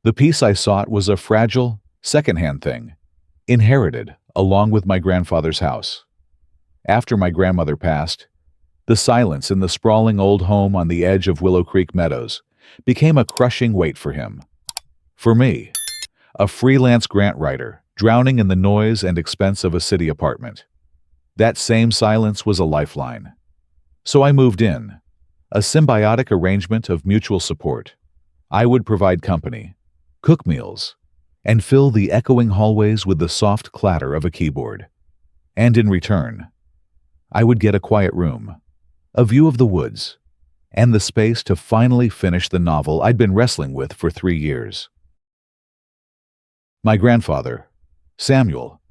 The peace I sought was a fragile, second-hand thing, inherited along with my grandfather's house. After my grandmother passed, the silence in the sprawling old home on the edge of Willow Creek Meadows became a crushing weight for him. For me, a freelance grant writer, drowning in the noise and expense of a city apartment, that same silence was a lifeline. So I moved in, a symbiotic arrangement of mutual support. I would provide company, cook meals, and fill the echoing hallways with the soft clatter of a keyboard. And in return, I would get a quiet room, a view of the woods, and the space to finally finish the novel I'd been wrestling with for 3 years. My grandfather, Samuel,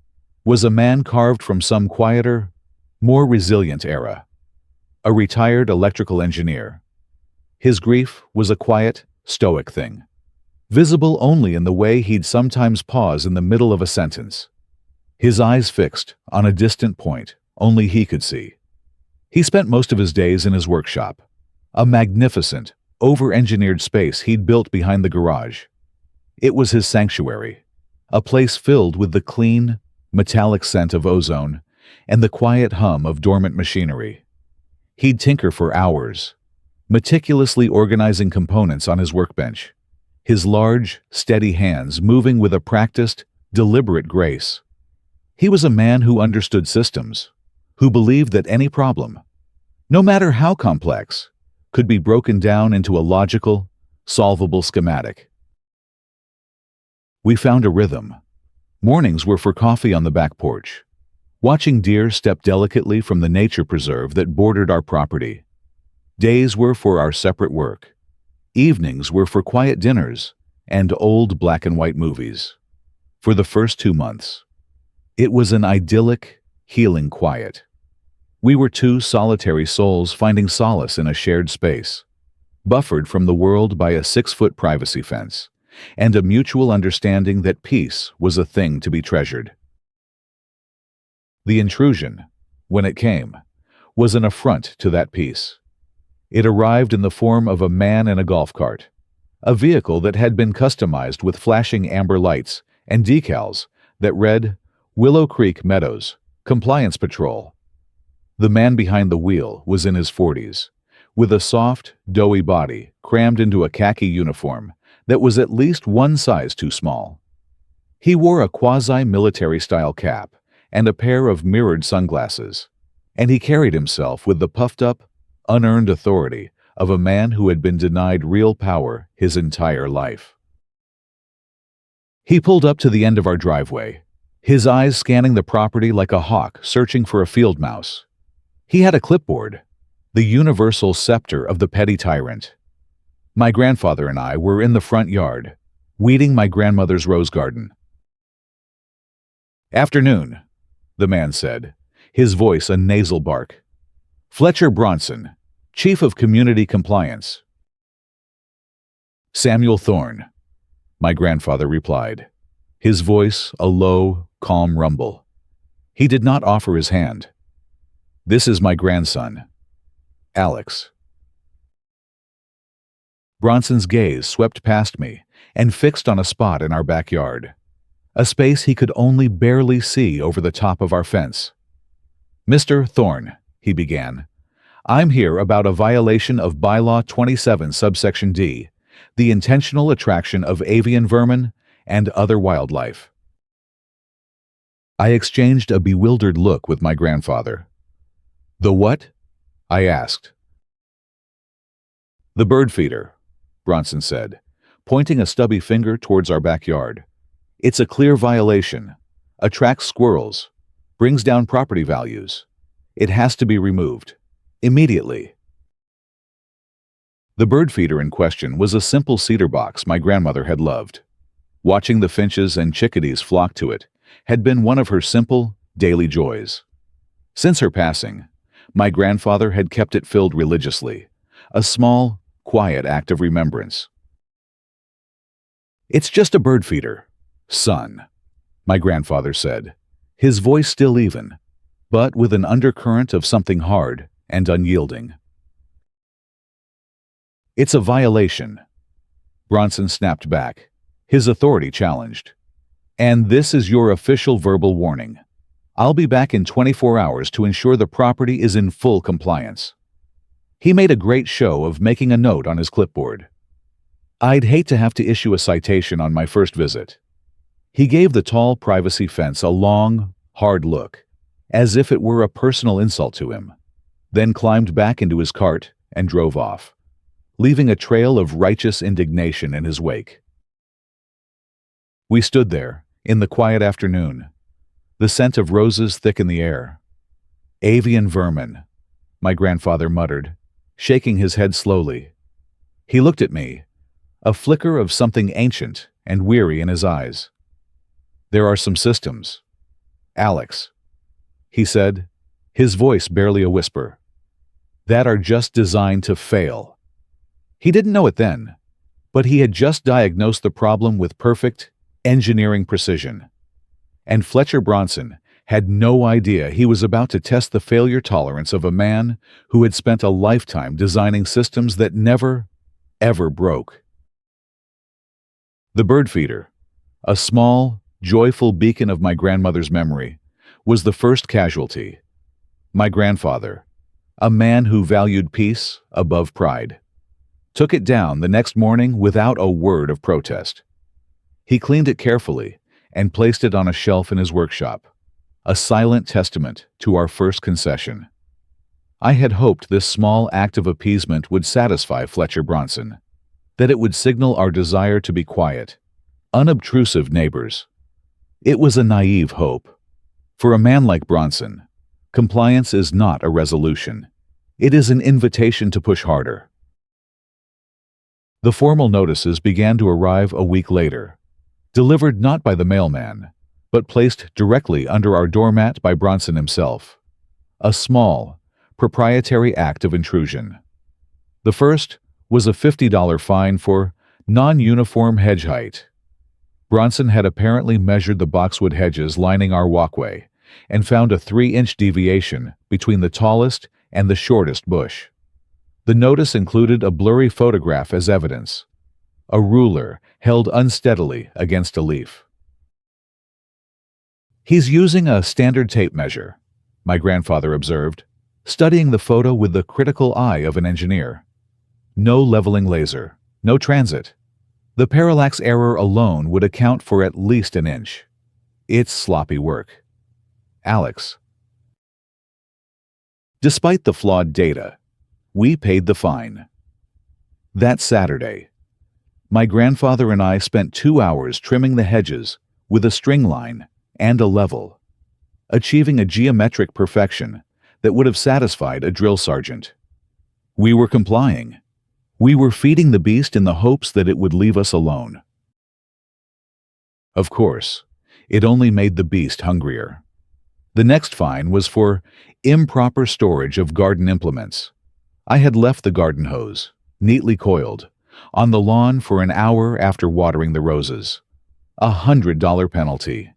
was a man carved from some quieter, more resilient era. A retired electrical engineer. His grief was a quiet, stoic thing, visible only in the way he'd sometimes pause in the middle of a sentence, his eyes fixed on a distant point only he could see. He spent most of his days in his workshop, a magnificent, over-engineered space he'd built behind the garage. It was his sanctuary, a place filled with the clean, metallic scent of ozone and the quiet hum of dormant machinery. He'd tinker for hours, meticulously organizing components on his workbench, his large, steady hands moving with a practiced, deliberate grace. He was a man who understood systems, who believed that any problem, no matter how complex, could be broken down into a logical, solvable schematic. We found a rhythm. Mornings were for coffee on the back porch, watching deer step delicately from the nature preserve that bordered our property. Days were for our separate work. Evenings were for quiet dinners and old black and white movies. For the first 2 months, it was an idyllic, healing quiet. We were two solitary souls finding solace in a shared space, buffered from the world by a 6-foot privacy fence, and a mutual understanding that peace was a thing to be treasured. The intrusion, when it came, was an affront to that peace. It arrived in the form of a man in a golf cart, a vehicle that had been customized with flashing amber lights and decals that read, "Willow Creek Meadows, Compliance Patrol." The man behind the wheel was in his 40s, with a soft, doughy body crammed into a khaki uniform that was at least one size too small. He wore a quasi-military-style cap and a pair of mirrored sunglasses, and he carried himself with the puffed-up, unearned authority of a man who had been denied real power his entire life. He pulled up to the end of our driveway, his eyes scanning the property like a hawk searching for a field mouse. He had a clipboard, the universal scepter of the petty tyrant. My grandfather and I were in the front yard, weeding my grandmother's rose garden. "Afternoon," the man said, his voice a nasal bark. "Fletcher Bronson, Chief of Community Compliance." "Samuel Thorne," my grandfather replied, his voice a low, calm rumble. He did not offer his hand. "This is my grandson, Alex." Bronson's gaze swept past me and fixed on a spot in our backyard, a space he could only barely see over the top of our fence. "Mr. Thorne," he began, "I'm here about a violation of Bylaw 27 subsection D, the intentional attraction of avian vermin and other wildlife." I exchanged a bewildered look with my grandfather. "The what?" I asked. "The bird feeder," Bronson said, pointing a stubby finger towards our backyard. "It's a clear violation. Attracts squirrels. Brings down property values. It has to be removed. Immediately." The bird feeder in question was a simple cedar box my grandmother had loved. Watching the finches and chickadees flock to it had been one of her simple, daily joys. Since her passing, my grandfather had kept it filled religiously, a small, quiet act of remembrance. "It's just a bird feeder, son," my grandfather said, his voice still even, but with an undercurrent of something hard and unyielding. "It's a violation," Bronson snapped back, his authority challenged. "And this is your official verbal warning. I'll be back in 24 hours to ensure the property is in full compliance." He made a great show of making a note on his clipboard. I'd hate to have to issue a citation on my first visit. He gave the tall privacy fence a long, hard look, as if it were a personal insult to him, then climbed back into his cart and drove off, leaving a trail of righteous indignation in his wake. We stood there, in the quiet afternoon, the scent of roses thick in the air. "Avian vermin," my grandfather muttered, shaking his head slowly. He looked at me, a flicker of something ancient and weary in his eyes. "There are some systems, Alex," he said, his voice barely a whisper, "that are just designed to fail." He didn't know it then, but he had just diagnosed the problem with perfect engineering precision. And Fletcher Bronson had no idea he was about to test the failure tolerance of a man who had spent a lifetime designing systems that never, ever broke. The bird feeder, a small, joyful beacon of my grandmother's memory, was the first casualty. My grandfather, a man who valued peace above pride, took it down the next morning without a word of protest. He cleaned it carefully and placed it on a shelf in his workshop, a silent testament to our first concession. I had hoped this small act of appeasement would satisfy Fletcher Bronson, that it would signal our desire to be quiet, unobtrusive neighbors. It was a naive hope. For a man like Bronson, compliance is not a resolution. It is an invitation to push harder. The formal notices began to arrive a week later, delivered not by the mailman, but placed directly under our doormat by Bronson himself. A small, proprietary act of intrusion. The first was a $50 fine for non-uniform hedge height. Bronson had apparently measured the boxwood hedges lining our walkway and found a 3-inch deviation between the tallest and the shortest bush. The notice included a blurry photograph as evidence, a ruler held unsteadily against a leaf. "He's using a standard tape measure," my grandfather observed, studying the photo with the critical eye of an engineer. "No leveling laser, no transit. The parallax error alone would account for at least an inch. It's sloppy work. Alex." Despite the flawed data, we paid the fine. That Saturday, my grandfather and I spent 2 hours trimming the hedges with a string line and a level, achieving a geometric perfection that would have satisfied a drill sergeant. We were complying. We were feeding the beast in the hopes that it would leave us alone. Of course, it only made the beast hungrier. The next fine was for improper storage of garden implements. I had left the garden hose, neatly coiled, on the lawn for an hour after watering the roses. $100 penalty.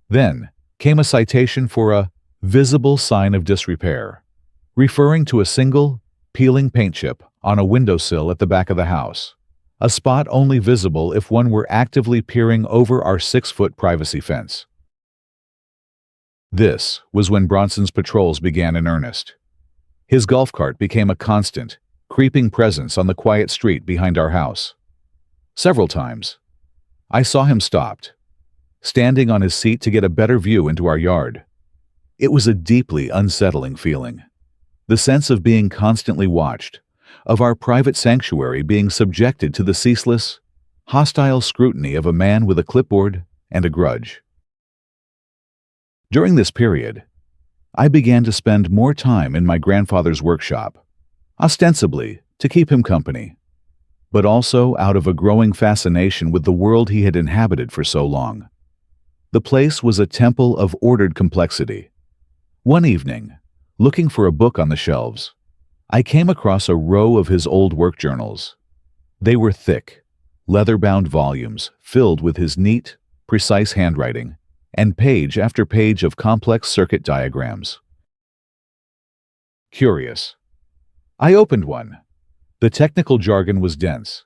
Then came a citation for a visible sign of disrepair, referring to a single, peeling paint chip on a windowsill at the back of the house, a spot only visible if one were actively peering over our 6-foot privacy fence. This was when Bronson's patrols began in earnest. His golf cart became a constant, creeping presence on the quiet street behind our house. Several times, I saw him stopped, standing on his seat to get a better view into our yard. It was a deeply unsettling feeling. The sense of being constantly watched, of our private sanctuary being subjected to the ceaseless, hostile scrutiny of a man with a clipboard and a grudge. During this period, I began to spend more time in my grandfather's workshop, ostensibly to keep him company, but also out of a growing fascination with the world he had inhabited for so long. The place was a temple of ordered complexity. One evening, looking for a book on the shelves, I came across a row of his old work journals. They were thick, leather-bound volumes filled with his neat, precise handwriting, and page after page of complex circuit diagrams. Curious. I opened one. The technical jargon was dense,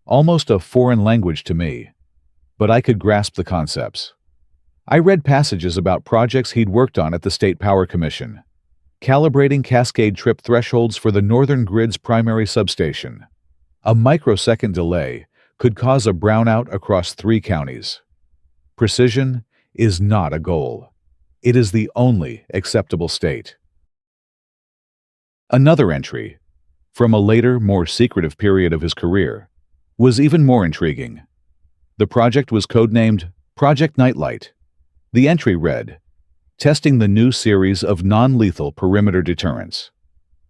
almost a foreign language to me. but I could grasp the concepts. I read passages about projects he'd worked on at the State Power Commission, calibrating cascade trip thresholds for the Northern Grid's primary substation. A microsecond delay could cause a brownout across 3 counties. Precision is not a goal. It is the only acceptable state. Another entry, from a later, more secretive period of his career, was even more intriguing. The project was codenamed Project Nightlight. The entry read, "Testing the new series of non-lethal perimeter deterrents.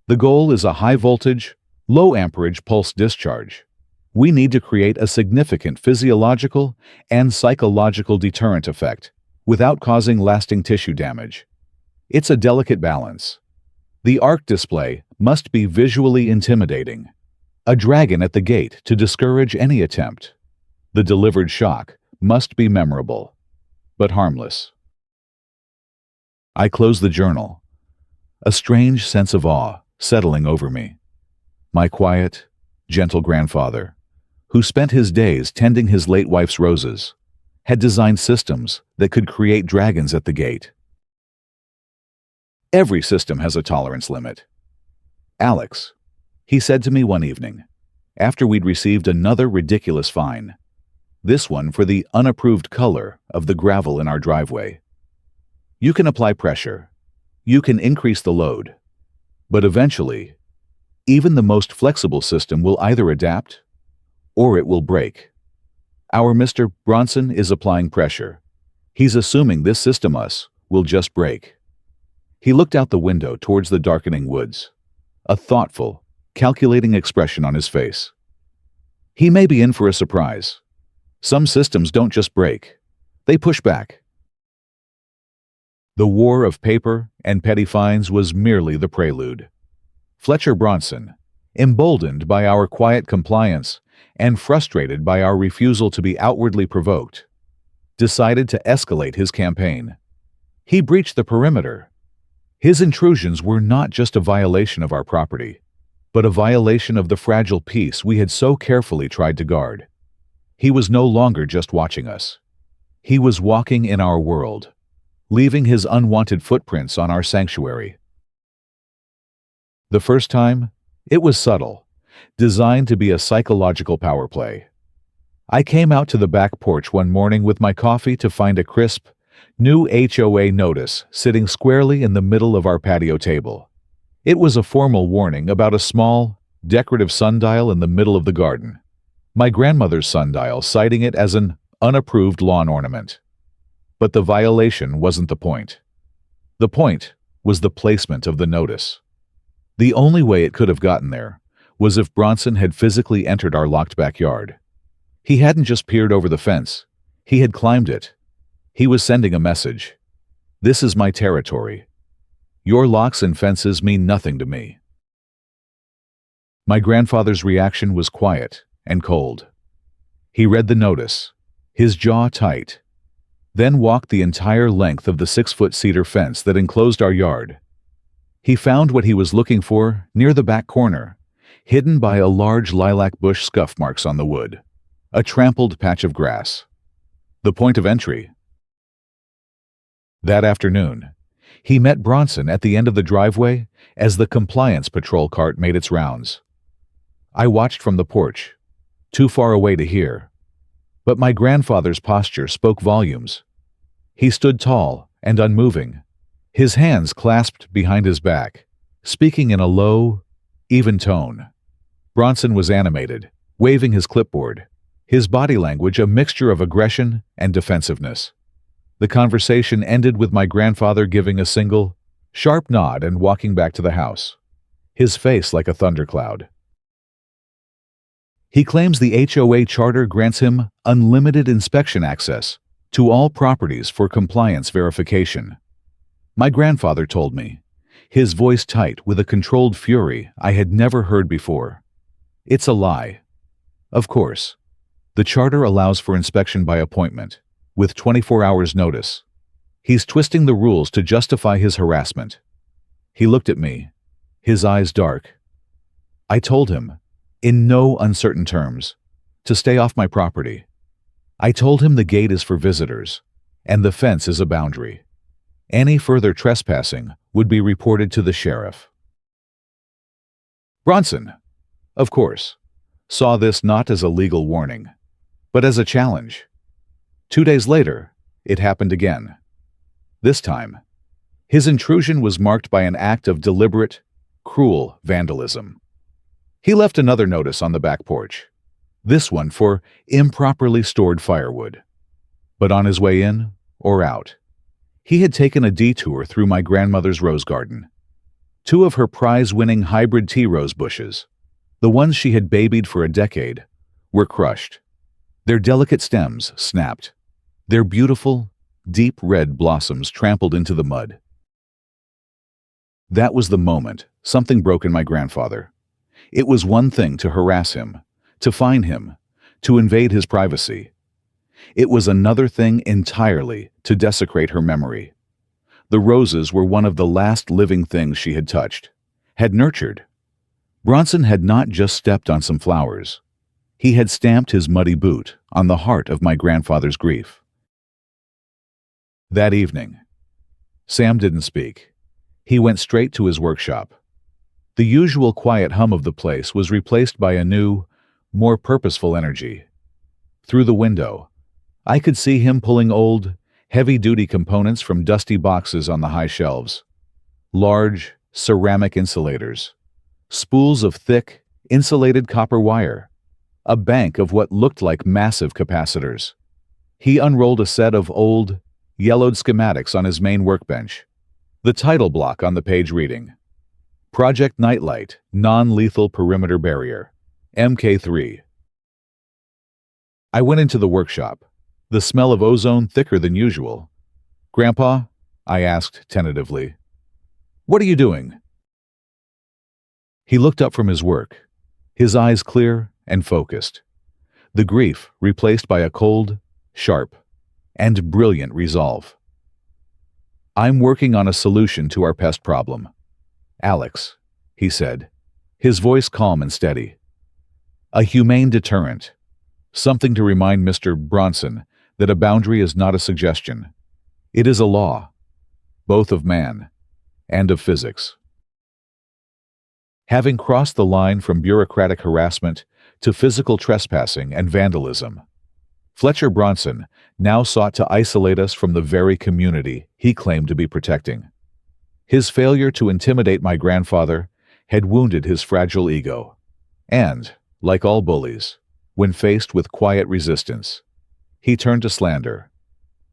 The goal is a high-voltage, low-amperage pulse discharge. We need to create a significant physiological and psychological deterrent effect without causing lasting tissue damage. It's a delicate balance. The arc display must be visually intimidating. A dragon at the gate to discourage any attempt. The delivered shock must be memorable, but harmless." I closed the journal, a strange sense of awe settling over me. My quiet, gentle grandfather, who spent his days tending his late wife's roses, had designed systems that could create dragons at the gate. Every system has a tolerance limit. "Alex," he said to me one evening, after we'd received another ridiculous fine, this one for the unapproved color of the gravel in our driveway. "You can apply pressure, you can increase the load, but eventually, even the most flexible system will either adapt or it will break. Our Mr. Bronson is applying pressure. He's assuming this system will just break." He looked out the window towards the darkening woods, a thoughtful, calculating expression on his face. "He may be in for a surprise. Some systems don't just break, they push back." The war of paper and petty fines was merely the prelude. Fletcher Bronson, emboldened by our quiet compliance and frustrated by our refusal to be outwardly provoked, decided to escalate his campaign. He breached the perimeter. His intrusions were not just a violation of our property, but a violation of the fragile peace we had so carefully tried to guard. He was no longer just watching us. He was walking in our world, leaving his unwanted footprints on our sanctuary. The first time, it was subtle, designed to be a psychological power play. I came out to the back porch one morning with my coffee to find a crisp, new HOA notice sitting squarely in the middle of our patio table. It was a formal warning about a small, decorative sundial in the middle of the garden. My grandmother's sundial, citing it as an unapproved lawn ornament. But the violation wasn't the point. The point was the placement of the notice. The only way it could have gotten there was if Bronson had physically entered our locked backyard. He hadn't just peered over the fence, he had climbed it. He was sending a message. "This is my territory. Your locks and fences mean nothing to me." My grandfather's reaction was quiet and cold. He read the notice, his jaw tight, then walked the entire length of the 6-foot cedar fence that enclosed our yard. He found what he was looking for near the back corner, hidden by a large lilac bush scuff marks on the wood, a trampled patch of grass. The point of entry. That afternoon, he met Bronson at the end of the driveway as the compliance patrol cart made its rounds. I watched from the porch, too far away to hear, but my grandfather's posture spoke volumes. He stood tall and unmoving, his hands clasped behind his back, speaking in a low, even tone. Bronson was animated, waving his clipboard, his body language a mixture of aggression and defensiveness. The conversation ended with my grandfather giving a single, sharp nod and walking back to the house, his face like a thundercloud. He claims the HOA charter grants him unlimited inspection access to all properties for compliance verification. My grandfather told me, his voice tight with a controlled fury I had never heard before. It's a lie. Of course, the charter allows for inspection by appointment, with 24 hours notice. He's twisting the rules to justify his harassment. He looked at me, his eyes dark. I told him, in no uncertain terms, to stay off my property. I told him the gate is for visitors, and the fence is a boundary. Any further trespassing would be reported to the sheriff. Bronson, of course, saw this not as a legal warning, but as a challenge. 2 days later, it happened again. This time, his intrusion was marked by an act of deliberate, cruel vandalism. He left another notice on the back porch, this one for improperly stored firewood. But on his way in or out, he had taken a detour through my grandmother's rose garden. 2 of her prize-winning hybrid tea rose bushes, the ones she had babied for a decade, were crushed. Their delicate stems snapped, their beautiful, deep red blossoms trampled into the mud. That was the moment something broke in my grandfather. It was one thing to harass him, to fine him, to invade his privacy. It was another thing entirely to desecrate her memory. The roses were one of the last living things she had touched, had nurtured. Bronson had not just stepped on some flowers. He had stamped his muddy boot on the heart of my grandfather's grief. That evening, Sam didn't speak. He went straight to his workshop. The usual quiet hum of the place was replaced by a new, more purposeful energy. Through the window, I could see him pulling old, heavy-duty components from dusty boxes on the high shelves. Large, ceramic insulators, spools of thick, insulated copper wire, a bank of what looked like massive capacitors. He unrolled a set of old, yellowed schematics on his main workbench. The title block on the page reading, Project Nightlight, Non-Lethal Perimeter Barrier, MK3. I went into the workshop, the smell of ozone thicker than usual. "Grandpa?" I asked tentatively. "What are you doing?" He looked up from his work, his eyes clear and focused, the grief replaced by a cold, sharp, and brilliant resolve. "I'm working on a solution to our pest problem. Alex," he said, his voice calm and steady. "A humane deterrent. Something to remind Mr. Bronson that a boundary is not a suggestion. It is a law, both of man and of physics." Having crossed the line from bureaucratic harassment to physical trespassing and vandalism, Fletcher Bronson now sought to isolate us from the very community he claimed to be protecting. His failure to intimidate my grandfather had wounded his fragile ego, and, like all bullies, when faced with quiet resistance, he turned to slander.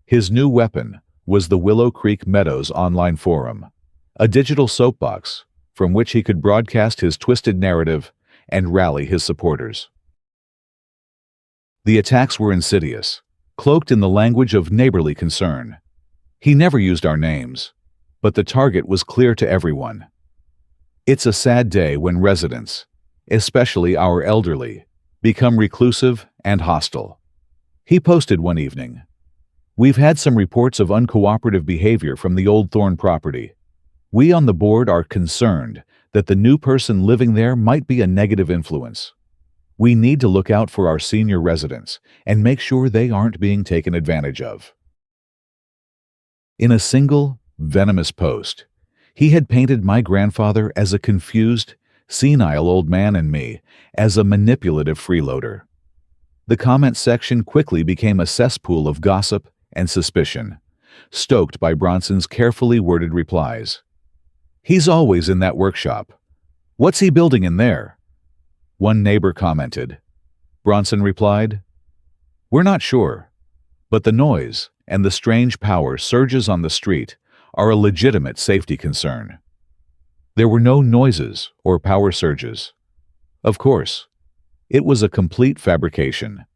His new weapon was the Willow Creek Meadows online forum, a digital soapbox from which he could broadcast his twisted narrative and rally his supporters. The attacks were insidious, cloaked in the language of neighborly concern. He never used our names, but the target was clear to everyone. It's a sad day when residents, especially our elderly, become reclusive and hostile. He posted one evening, "We've had some reports of uncooperative behavior from the Old Thorn property. We on the board are concerned that the new person living there might be a negative influence. We need to look out for our senior residents and make sure they aren't being taken advantage of." In a single, venomous post, he had painted my grandfather as a confused, senile old man and me as a manipulative freeloader. The comment section quickly became a cesspool of gossip and suspicion, stoked by Bronson's carefully worded replies. "He's always in that workshop. What's he building in there?" One neighbor commented. Bronson replied, "We're not sure, but the noise and the strange power surges on the street are a legitimate safety concern." There were no noises or power surges. Of course, it was a complete fabrication,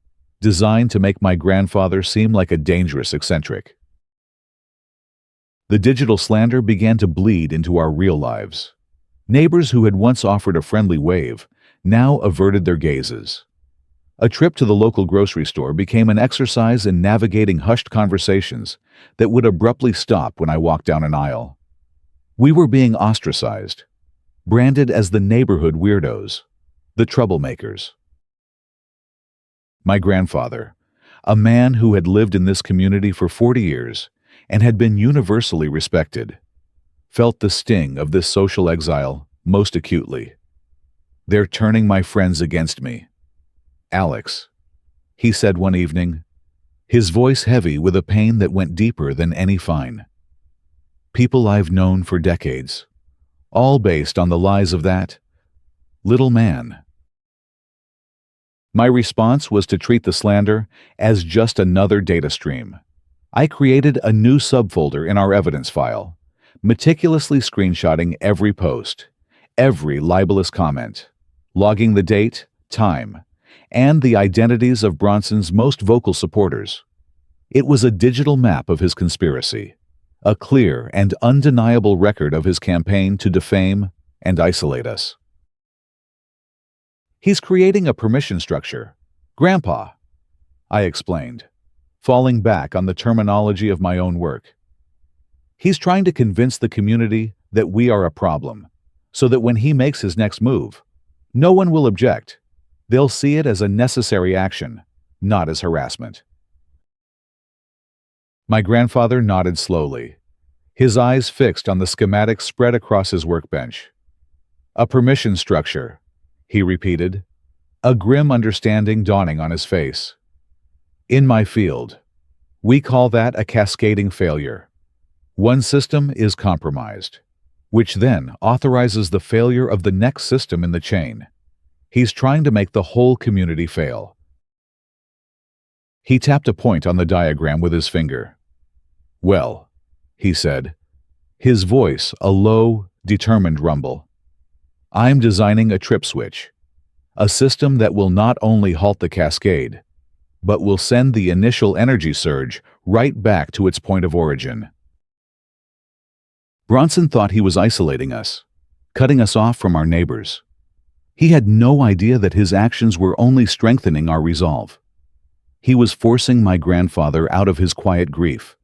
designed to make my grandfather seem like a dangerous eccentric. The digital slander began to bleed into our real lives. Neighbors who had once offered a friendly wave now averted their gazes. A trip to the local grocery store became an exercise in navigating hushed conversations that would abruptly stop when I walked down an aisle. We were being ostracized, branded as the neighborhood weirdos, the troublemakers. My grandfather, a man who had lived in this community for 40 years and had been universally respected, felt the sting of this social exile most acutely. "They're turning my friends against me. Alex," he said one evening, his voice heavy with a pain that went deeper than any fine. "People I've known for decades, all based on the lies of that little man." My response was to treat the slander as just another data stream. I created a new subfolder in our evidence file, meticulously screenshotting every post, every libelous comment, logging the date, time, and the identities of Bronson's most vocal supporters. It was a digital map of his conspiracy, a clear and undeniable record of his campaign to defame and isolate us. "He's creating a permission structure, Grandpa," I explained, falling back on the terminology of my own work. "He's trying to convince the community that we are a problem, so that when he makes his next move, no one will object. They'll see it as a necessary action, not as harassment." My grandfather nodded slowly, his eyes fixed on the schematic spread across his workbench. "A permission structure," he repeated, a grim understanding dawning on his face. "In my field, we call that a cascading failure. One system is compromised, which then authorizes the failure of the next system in the chain. He's trying to make the whole community fail." He tapped a point on the diagram with his finger. "Well," he said, his voice a low, determined rumble, "I'm designing a trip switch, a system that will not only halt the cascade, but will send the initial energy surge right back to its point of origin." Bronson thought he was isolating us, cutting us off from our neighbors. He had no idea that his actions were only strengthening our resolve. He was forcing my grandfather out of his quiet grief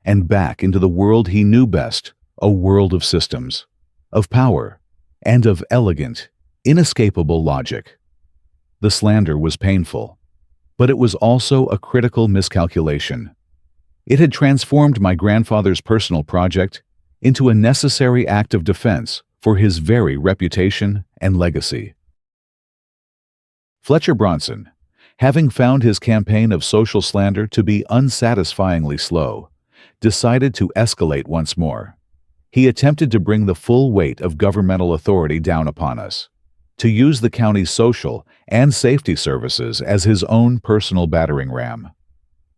and back into the world he knew best, a world of systems, of power, and of elegant, inescapable logic. The slander was painful, but it was also a critical miscalculation. It had transformed my grandfather's personal project into a necessary act of defense for his very reputation and legacy. Fletcher Bronson, having found his campaign of social slander to be unsatisfyingly slow, decided to escalate once more. He attempted to bring the full weight of governmental authority down upon us, to use the county's social and safety services as his own personal battering ram.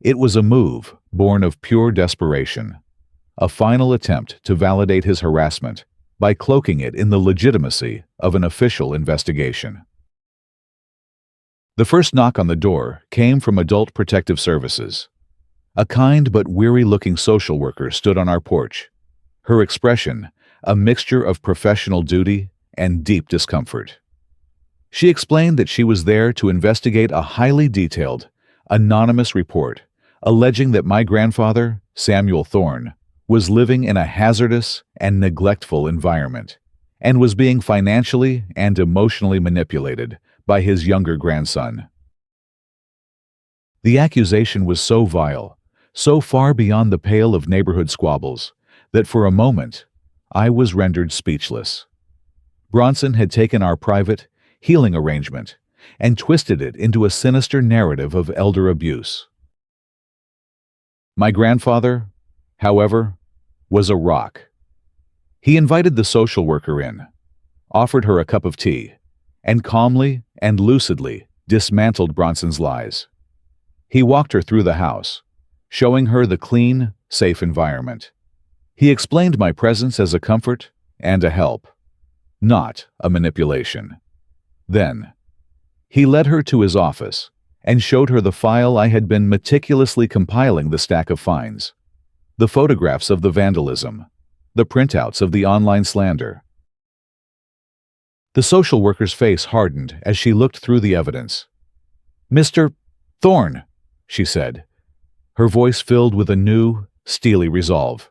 It was a move born of pure desperation, a final attempt to validate his harassment by cloaking it in the legitimacy of an official investigation. The first knock on the door came from Adult Protective Services. A kind but weary-looking social worker stood on our porch, her expression a mixture of professional duty and deep discomfort. She explained that she was there to investigate a highly detailed, anonymous report alleging that my grandfather, Samuel Thorne, was living in a hazardous and neglectful environment and was being financially and emotionally manipulated by his younger grandson. The accusation was so vile, so far beyond the pale of neighborhood squabbles, that for a moment I was rendered speechless. Bronson had taken our private, healing arrangement and twisted it into a sinister narrative of elder abuse. My grandfather, however, was a rock. He invited the social worker in, offered her a cup of tea, and calmly and lucidly dismantled Bronson's lies. He walked her through the house, showing her the clean, safe environment. He explained my presence as a comfort and a help, not a manipulation. Then, he led her to his office and showed her the file I had been meticulously compiling, the stack of fines, the photographs of the vandalism, the printouts of the online slander. The social worker's face hardened as she looked through the evidence. "Mr. Thorne," she said, her voice filled with a new, steely resolve,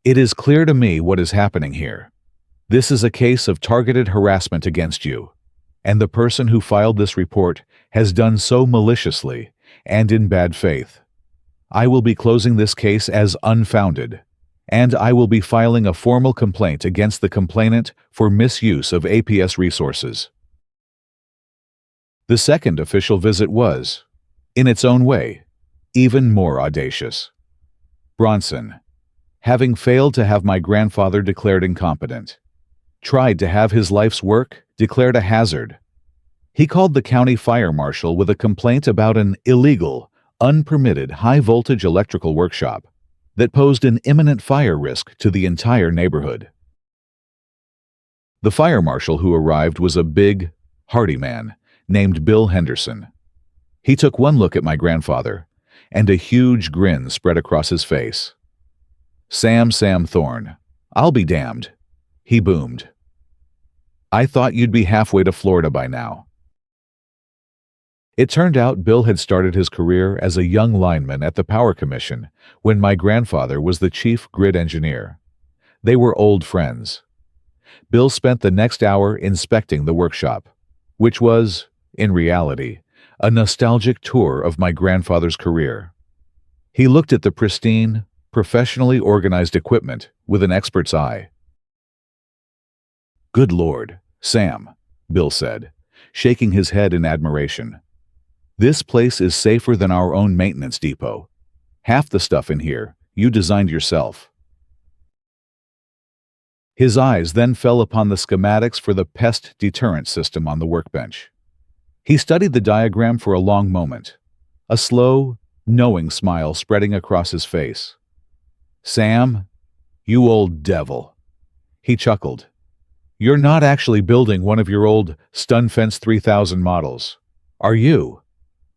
"it is clear to me what is happening here. This is a case of targeted harassment against you, and the person who filed this report has done so maliciously and in bad faith. I will be closing this case as unfounded, and I will be filing a formal complaint against the complainant for misuse of APS resources. The second official visit was, in its own way, even more audacious. Bronson, having failed to have my grandfather declared incompetent, tried to have his life's work declared a hazard. He called the county fire marshal with a complaint about an illegal, unpermitted high-voltage electrical workshop that posed an imminent fire risk to the entire neighborhood. The fire marshal who arrived was a big, hearty man named Bill Henderson. He took one look at my grandfather, and a huge grin spread across his face. Sam Thorne, I'll be damned," he boomed. "I thought you'd be halfway to Florida by now." It turned out Bill had started his career as a young lineman at the Power Commission when my grandfather was the chief grid engineer. They were old friends. Bill spent the next hour inspecting the workshop, which was, in reality, a nostalgic tour of my grandfather's career. He looked at the pristine, professionally organized equipment with an expert's eye. "Good Lord, Sam," Bill said, shaking his head in admiration. "This place is safer than our own maintenance depot. Half the stuff in here you designed yourself." His eyes then fell upon the schematics for the pest deterrent system on the workbench. He studied the diagram for a long moment, a slow, knowing smile spreading across his face. "Sam, you old devil," he chuckled. "You're not actually building one of your old Stunfence 3000 models, are you?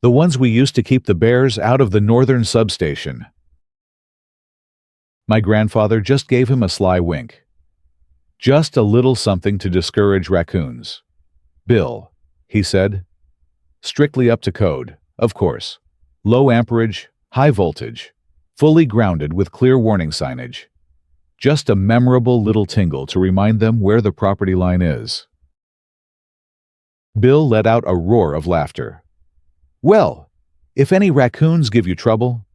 The ones we used to keep the bears out of the northern substation." My grandfather just gave him a sly wink. "Just a little something to discourage raccoons. Bill," he said. "Strictly up to code, of course. Low amperage, high voltage, fully grounded with clear warning signage. Just a memorable little tingle to remind them where the property line is." Bill let out a roar of laughter. "Well, if any raccoons give you trouble,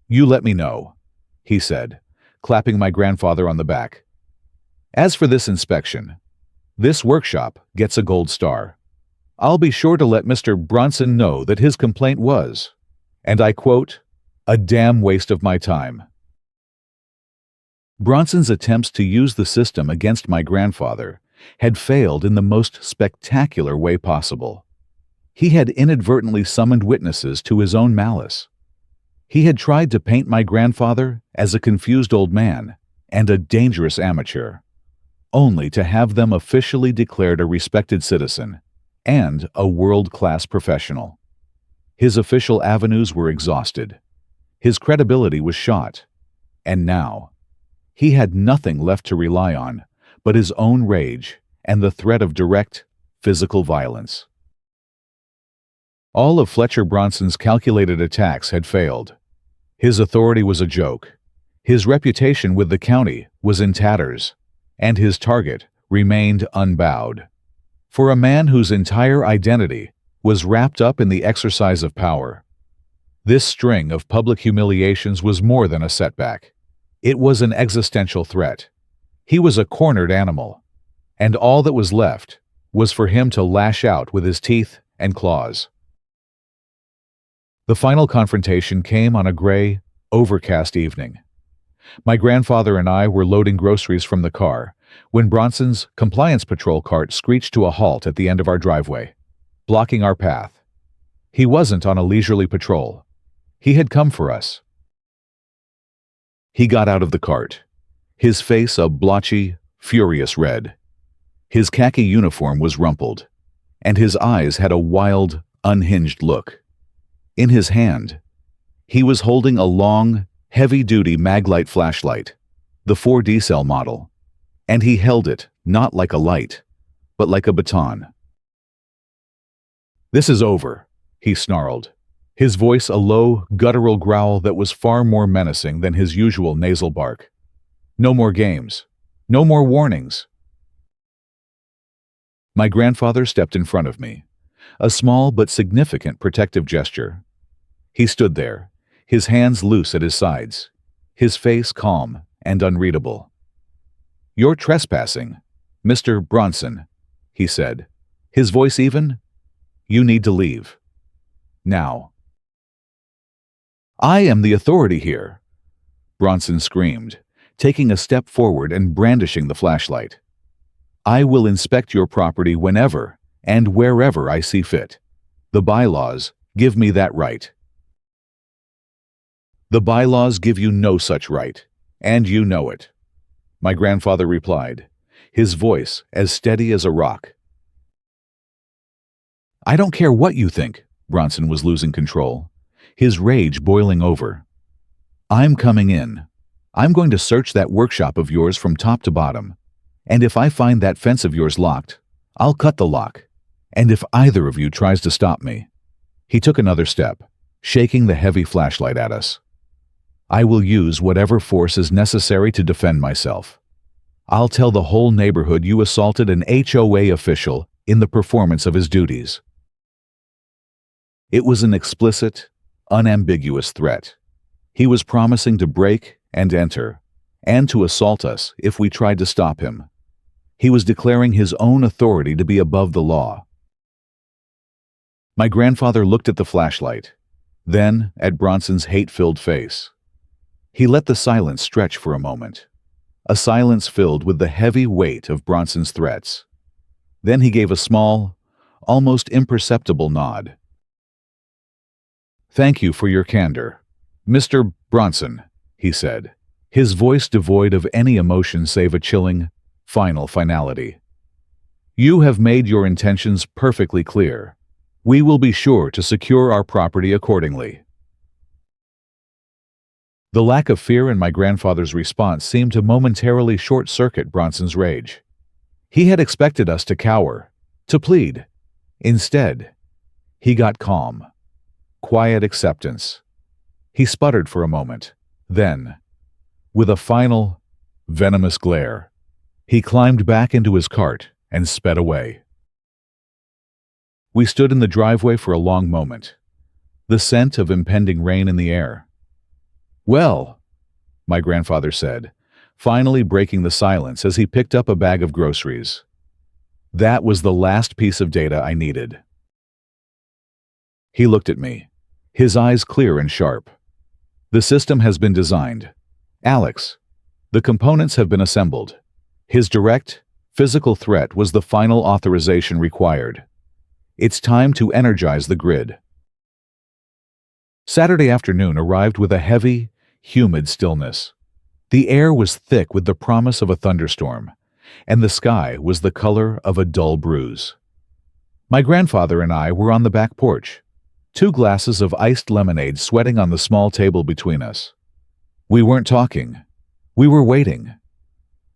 you let me know," he said, clapping my grandfather on the back. "As for this inspection, this workshop gets a gold star. I'll be sure to let Mr. Bronson know that his complaint was, and I quote, a damn waste of my time." Bronson's attempts to use the system against my grandfather had failed in the most spectacular way possible. He had inadvertently summoned witnesses to his own malice. He had tried to paint my grandfather as a confused old man and a dangerous amateur, only to have them officially declared a respected citizen and a world-class professional. His official avenues were exhausted. His credibility was shot. And now, he had nothing left to rely on but his own rage and the threat of direct, physical violence. All of Fletcher Bronson's calculated attacks had failed. His authority was a joke. His reputation with the county was in tatters, and his target remained unbowed. For a man whose entire identity was wrapped up in the exercise of power, this string of public humiliations was more than a setback. It was an existential threat. He was a cornered animal, and all that was left was for him to lash out with his teeth and claws. The final confrontation came on a gray, overcast evening. My grandfather and I were loading groceries from the car when Bronson's compliance patrol cart screeched to a halt at the end of our driveway, blocking our path. He wasn't on a leisurely patrol. He had come for us. He got out of the cart, his face a blotchy, furious red. His khaki uniform was rumpled, and his eyes had a wild, unhinged look. In his hand, he was holding a long, heavy-duty maglite flashlight, the 4D cell model, and he held it not like a light, but like a baton. "This is over," he snarled, his voice a low, guttural growl that was far more menacing than his usual nasal bark. "No more games. No more warnings." My grandfather stepped in front of me, a small but significant protective gesture. He stood there, his hands loose at his sides, his face calm and unreadable. "You're trespassing, Mr. Bronson," he said, his voice even. "You need to leave. Now." "I am the authority here," Bronson screamed, taking a step forward and brandishing the flashlight. "I will inspect your property whenever and wherever I see fit. The bylaws give me that right." "The bylaws give you no such right, and you know it," my grandfather replied, his voice as steady as a rock. "I don't care what you think," Bronson was losing control, his rage boiling over. "I'm coming in. I'm going to search that workshop of yours from top to bottom. And if I find that fence of yours locked, I'll cut the lock. And if either of you tries to stop me..." He took another step, shaking the heavy flashlight at us. "I will use whatever force is necessary to defend myself. I'll tell the whole neighborhood you assaulted an HOA official in the performance of his duties." It was an explicit, unambiguous threat. He was promising to break and enter, and to assault us if we tried to stop him. He was declaring his own authority to be above the law. My grandfather looked at the flashlight, then at Bronson's hate-filled face. He let the silence stretch for a moment, a silence filled with the heavy weight of Bronson's threats. Then he gave a small, almost imperceptible nod. "Thank you for your candor, Mr. Bronson," he said, his voice devoid of any emotion save a chilling, final finality. "You have made your intentions perfectly clear. We will be sure to secure our property accordingly." The lack of fear in my grandfather's response seemed to momentarily short-circuit Bronson's rage. He had expected us to cower, to plead. Instead, he got calm. Quiet acceptance. He sputtered for a moment. Then, with a final, venomous glare, he climbed back into his cart and sped away. We stood in the driveway for a long moment, the scent of impending rain in the air. "Well," my grandfather said, finally breaking the silence as he picked up a bag of groceries. That was the last piece of data I needed. He looked at me, his eyes clear and sharp. "The system has been designed. Alex, the components have been assembled. His direct, physical threat was the final authorization required. It's time to energize the grid." Saturday afternoon arrived with a heavy, humid stillness. The air was thick with the promise of a thunderstorm, and the sky was the color of a dull bruise. My grandfather and I were on the back porch, 2 glasses of iced lemonade sweating on the small table between us. We weren't talking. We were waiting.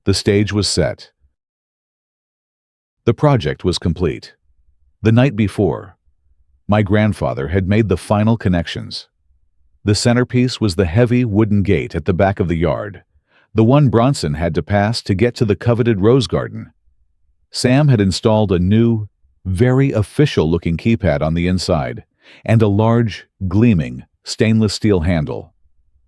The stage was set. The project was complete. The night before, my grandfather had made the final connections. The centerpiece was the heavy wooden gate at the back of the yard, the one Bronson had to pass to get to the coveted rose garden. Sam had installed a new, very official-looking keypad on the inside, and a large, gleaming, stainless steel handle.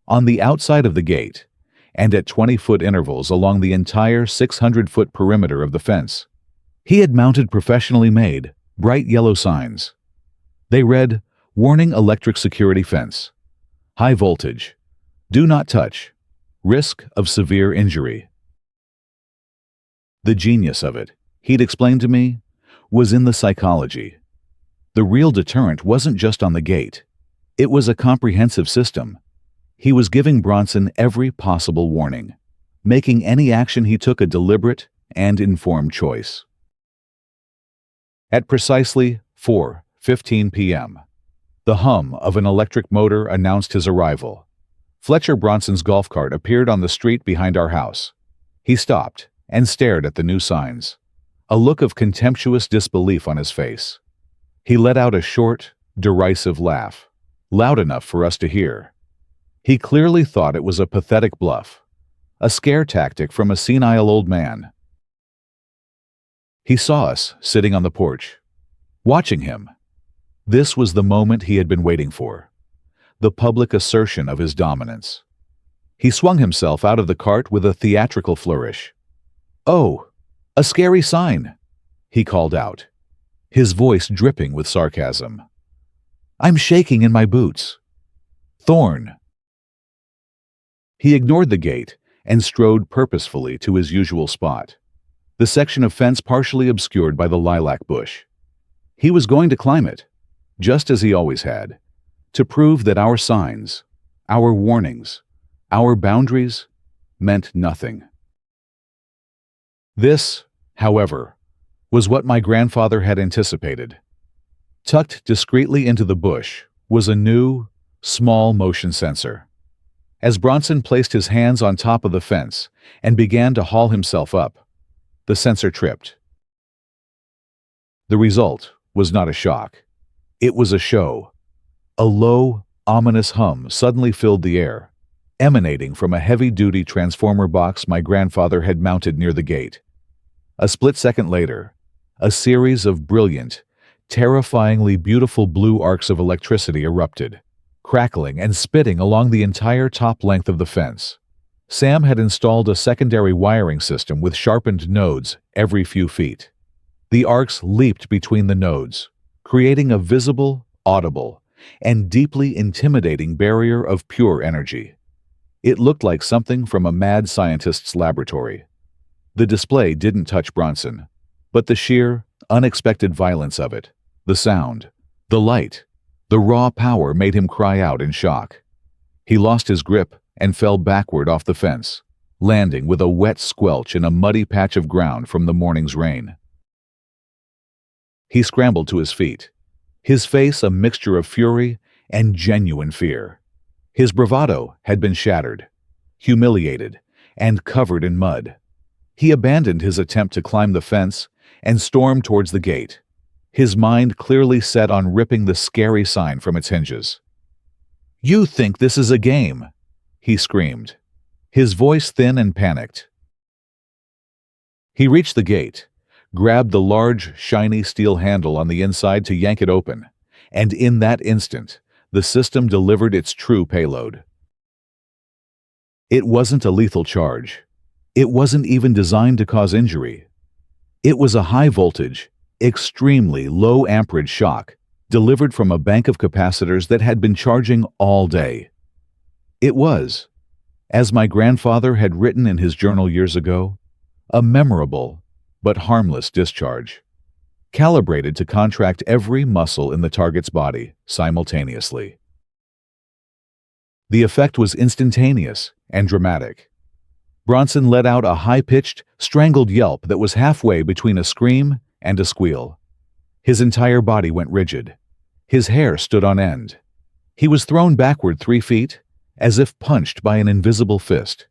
On the outside of the gate, and at 20-foot intervals along the entire 600-foot perimeter of the fence, he had mounted professionally made, bright yellow signs. They read, "Warning electric security fence. High voltage. Do not touch. Risk of severe injury." The genius of it, he'd explained to me, was in the psychology. The real deterrent wasn't just on the gate. It was a comprehensive system. He was giving Bronson every possible warning, making any action he took a deliberate and informed choice. At precisely 4:15 p.m., the hum of an electric motor announced his arrival. Fletcher Bronson's golf cart appeared on the street behind our house. He stopped and stared at the new signs, a look of contemptuous disbelief on his face. He let out a short, derisive laugh, loud enough for us to hear. He clearly thought it was a pathetic bluff, a scare tactic from a senile old man. He saw us sitting on the porch, watching him. This was the moment he had been waiting for. the public assertion of his dominance. He swung himself out of the cart with a theatrical flourish. "Oh, a scary sign," he called out, his voice dripping with sarcasm. "I'm shaking in my boots. Thorn." He ignored the gate and strode purposefully to his usual spot, the section of fence partially obscured by the lilac bush. He was going to climb it, just as he always had, to prove that our signs, our warnings, our boundaries meant nothing. This, however, was what my grandfather had anticipated. Tucked discreetly into the bush was a new, small motion sensor. As Bronson placed his hands on top of the fence and began to haul himself up, the sensor tripped. The result was not a shock. It was a show. A low, ominous hum suddenly filled the air, emanating from a heavy-duty transformer box my grandfather had mounted near the gate. A split second later, a series of brilliant, terrifyingly beautiful blue arcs of electricity erupted, crackling and spitting along the entire top length of the fence. Sam had installed a secondary wiring system with sharpened nodes every few feet. The arcs leaped between the nodes, creating a visible, audible, and deeply intimidating barrier of pure energy. It looked like something from a mad scientist's laboratory. The display didn't touch Bronson, but the sheer, unexpected violence of it, the sound, the light, the raw power made him cry out in shock. He lost his grip and fell backward off the fence, landing with a wet squelch in a muddy patch of ground from the morning's rain. He scrambled to his feet, his face a mixture of fury and genuine fear. His bravado had been shattered, humiliated, and covered in mud. He abandoned his attempt to climb the fence and stormed towards the gate, his mind clearly set on ripping the scary sign from its hinges. "You think this is a game?" he screamed, his voice thin and panicked. He reached the gate, grabbed the large, shiny steel handle on the inside to yank it open, and in that instant, the system delivered its true payload. It wasn't a lethal charge. It wasn't even designed to cause injury. It was a high-voltage, extremely low-amperage shock delivered from a bank of capacitors that had been charging all day. It was, as my grandfather had written in his journal years ago, a memorable but harmless discharge, calibrated to contract every muscle in the target's body simultaneously. The effect was instantaneous and dramatic. Bronson let out a high-pitched, strangled yelp that was halfway between a scream and a squeal. His entire body went rigid. His hair stood on end. He was thrown backward 3 feet, as if punched by an invisible fist,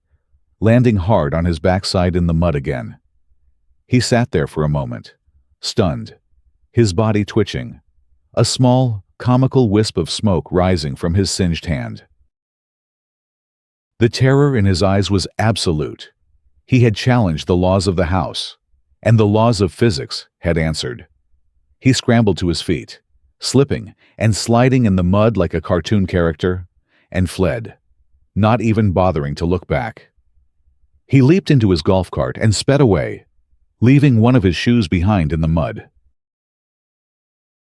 landing hard on his backside in the mud again. He sat there for a moment, stunned, his body twitching, a small, comical wisp of smoke rising from his singed hand. The terror in his eyes was absolute. He had challenged the laws of the house, and the laws of physics had answered. He scrambled to his feet, slipping and sliding in the mud like a cartoon character, and fled, not even bothering to look back. He leaped into his golf cart and sped away, leaving one of his shoes behind in the mud.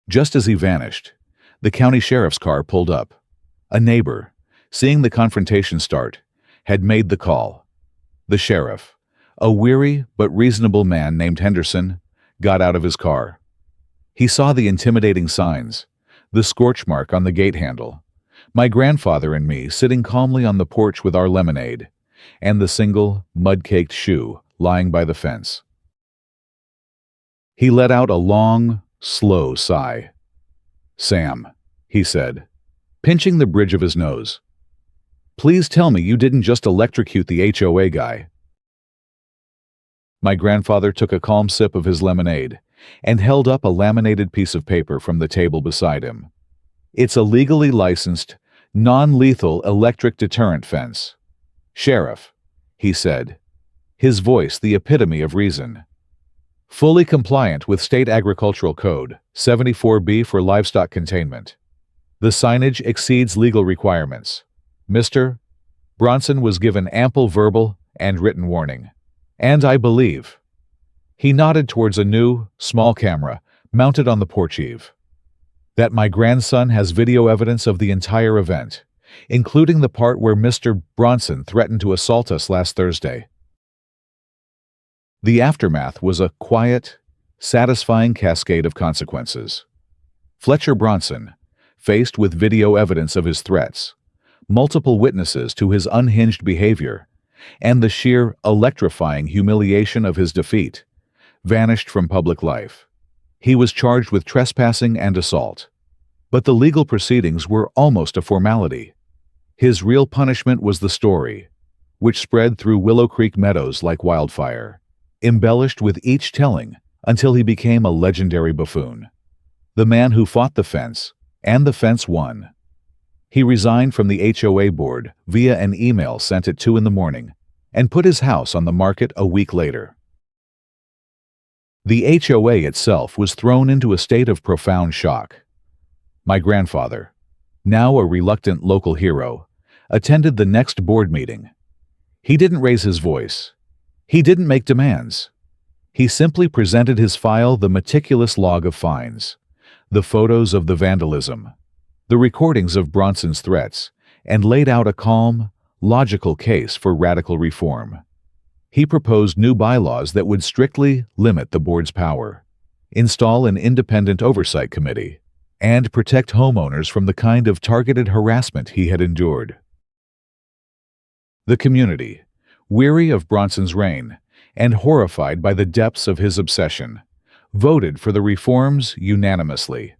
Just as he vanished, the county sheriff's car pulled up. A neighbor, seeing the confrontation start, had made the call. The sheriff, a weary but reasonable man named Henderson, got out of his car. He saw the intimidating signs, the scorch mark on the gate handle, my grandfather and me sitting calmly on the porch with our lemonade, and the single, mud-caked shoe lying by the fence. He let out a long, slow sigh. "Sam," he said, pinching the bridge of his nose, "please tell me you didn't just electrocute the HOA guy." My grandfather took a calm sip of his lemonade and held up a laminated piece of paper from the table beside him. "It's a legally licensed, non-lethal electric deterrent fence. Sheriff," he said, his voice the epitome of reason. "Fully compliant with State Agricultural Code, 74B for livestock containment. The signage exceeds legal requirements. Mr. Bronson was given ample verbal and written warning. And I believe. He nodded towards a new, small camera mounted on the porch eave. That my grandson has video evidence of the entire event, including the part where Mr. Bronson threatened to assault us last Thursday. The aftermath was a quiet, satisfying cascade of consequences. Fletcher Bronson, faced with video evidence of his threats, multiple witnesses to his unhinged behavior, and the sheer electrifying humiliation of his defeat, vanished from public life. He was charged with trespassing and assault. But the legal proceedings were almost a formality. His real punishment was the story, which spread through Willow Creek meadows like wildfire, embellished with each telling until he became a legendary buffoon. The man who fought the fence, and the fence won. He resigned from the HOA board via an email sent at 2 a.m. and put his house on the market a week later. The HOA itself was thrown into a state of profound shock. My grandfather, now a reluctant local hero, attended the next board meeting. He didn't raise his voice. He didn't make demands. He simply presented his file, the meticulous log of fines, the photos of the vandalism, the recordings of Bronson's threats, and laid out a calm, logical case for radical reform. He proposed new bylaws that would strictly limit the board's power, install an independent oversight committee, and protect homeowners from the kind of targeted harassment he had endured. The community, weary of Bronson's reign and horrified by the depths of his obsession, voted for the reforms unanimously.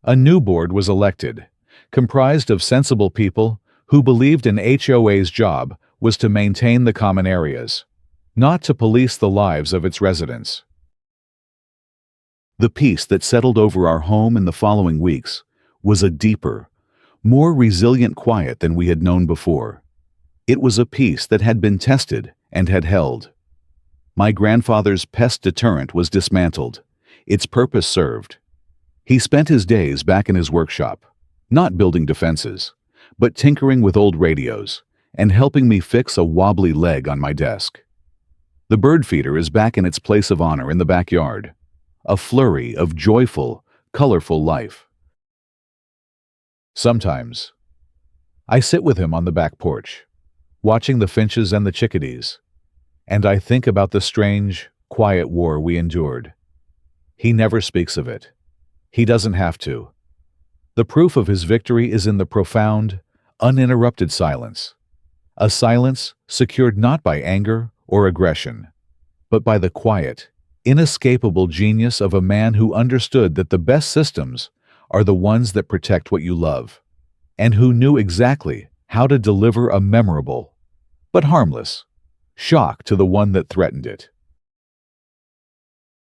A new board was elected, comprised of sensible people who believed an HOA's job was to maintain the common areas, not to police the lives of its residents. The peace that settled over our home in the following weeks was a deeper, more resilient quiet than we had known before. It was a peace that had been tested and had held. My grandfather's pest deterrent was dismantled, its purpose served. He spent his days back in his workshop, not building defenses, but tinkering with old radios and helping me fix a wobbly leg on my desk. The bird feeder is back in its place of honor in the backyard, a flurry of joyful, colorful life. Sometimes, I sit with him on the back porch, watching the finches and the chickadees, and I think about the strange, quiet war we endured. He never speaks of it. He doesn't have to. The proof of his victory is in the profound, uninterrupted silence, a silence secured not by anger or aggression, but by the quiet, inescapable genius of a man who understood that the best systems are the ones that protect what you love, and who knew exactly how to deliver a memorable, but harmless, shock to the one that threatened it.